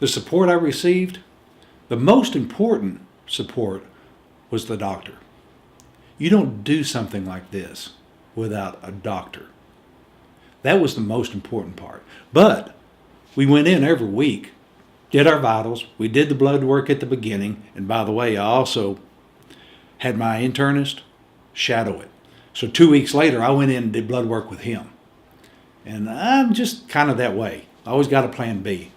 the support I received, the most important support was the doctor. You don't do something like this without a doctor. That was the most important part. But we went in every week, did our vitals, we did the blood work at the beginning, and by the way, I also had my internist shadow it. So 2 weeks later, I went in and did blood work with him. And I'm just kind of that way. I always got a plan B.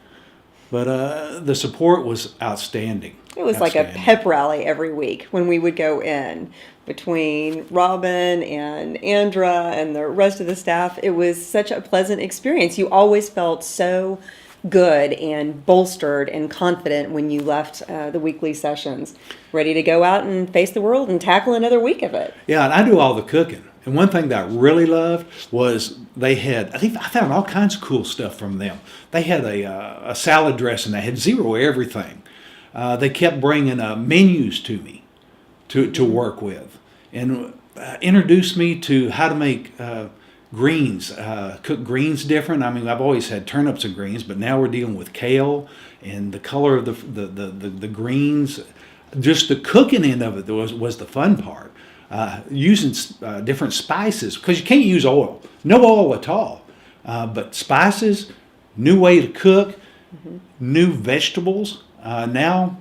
But the support was outstanding. It was like a pep rally every week when we would go in between Robin and Andra and the rest of the staff. It was such a pleasant experience. You always felt so good and bolstered and confident when you left the weekly sessions, ready to go out and face the world and tackle another week of it. Yeah, and I do all the cooking. And one thing that I really loved was I found all kinds of cool stuff from them. They had a salad dressing that had zero everything. They kept bringing menus to me to work with, and introduced me to how to make greens, cook greens different. I mean, I've always had turnips and greens, but now we're dealing with kale and the color of the greens. Just the cooking end of it was the fun part. Using different spices, because you can't use oil, no oil at all, but spices, new way to cook, new vegetables. Now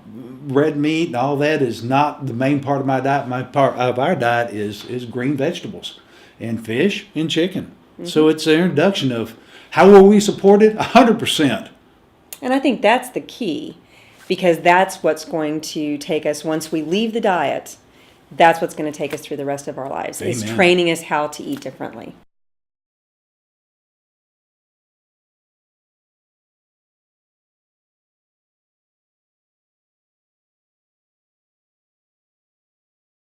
red meat and all that is not the main part of my diet. My part of our diet is green vegetables and fish and chicken. So it's an introduction of how will we support it? 100%. And I think that's the key, because that's what's going to take us, once we leave the diet, that's what's going to take us through the rest of our lives, is Amen. training us how to eat differently.